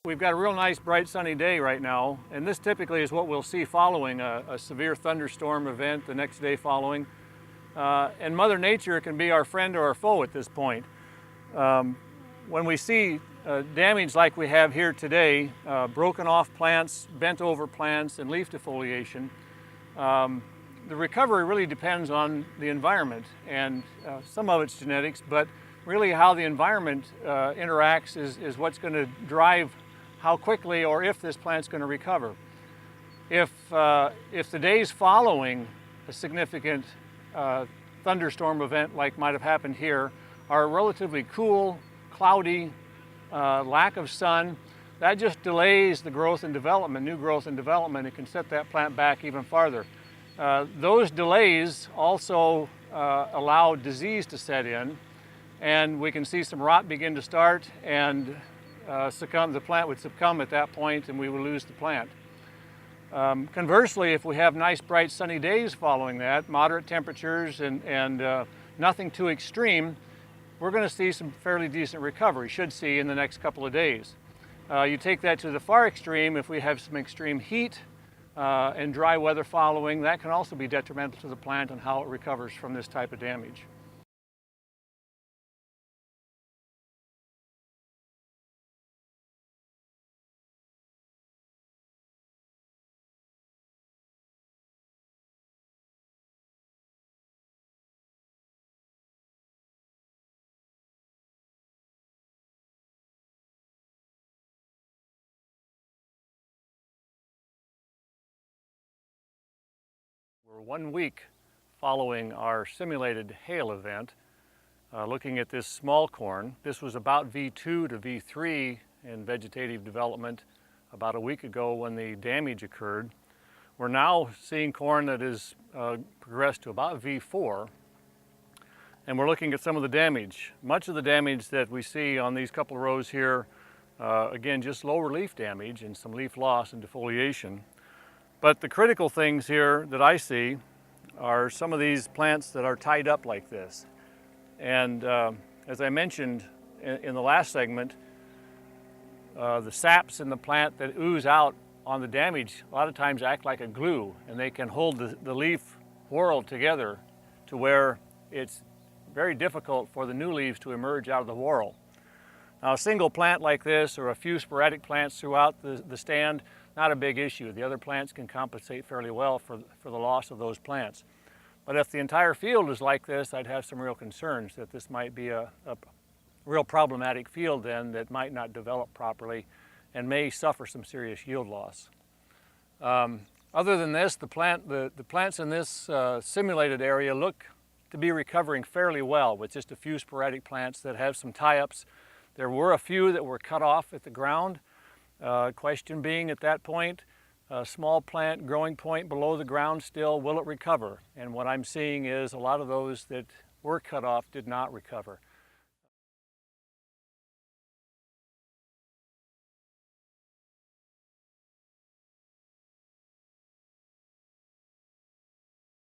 We've got a real nice bright sunny day right now, and this typically is what we'll see following a severe thunderstorm event the next day following. And Mother Nature can be our friend or our foe at this point. When we see damage like we have here today, broken off plants, bent over plants, and leaf defoliation, the recovery really depends on the environment, and some of it's genetics, but really how the environment interacts is what's going to drive how quickly or if this plant's going to recover. If the days following a significant thunderstorm event like might have happened here are relatively cool, cloudy, lack of sun, that just delays the growth and development, new growth and development. It can set that plant back even farther. Those delays also allow disease to set in, and we can see some rot begin to start, and the plant would succumb at that point, and we would lose the plant. Conversely, if we have nice bright sunny days following that, moderate temperatures and nothing too extreme, we're going to see some fairly decent recovery, should see in the next couple of days. You take that to the far extreme, if we have some extreme heat and dry weather following, that can also be detrimental to the plant and how it recovers from this type of damage. We're 1 week following our simulated hail event, looking at this small corn. This was about V2 to V3 in vegetative development about a week ago when the damage occurred. We're now seeing corn that has progressed to about V4, and we're looking at some of the damage. Much of the damage that we see on these couple of rows here, again, just lower leaf damage and some leaf loss and defoliation. But the critical things here that I see are some of these plants that are tied up like this. And as I mentioned in the last segment, the saps in the plant that ooze out on the damage a lot of times act like a glue, and they can hold the leaf whorl together to where it's very difficult for the new leaves to emerge out of the whorl. Now, a single plant like this or a few sporadic plants throughout the stand, not a big issue. The other plants can compensate fairly well for the loss of those plants. But if the entire field is like this, I'd have some real concerns that this might be a real problematic field then that might not develop properly and may suffer some serious yield loss. Other than this, the plants in this simulated area look to be recovering fairly well with just a few sporadic plants that have some tie-ups. There were a few that were cut off at the ground. Question being at that point, a small plant growing point below the ground still, will it recover? And what I'm seeing is a lot of those that were cut off did not recover.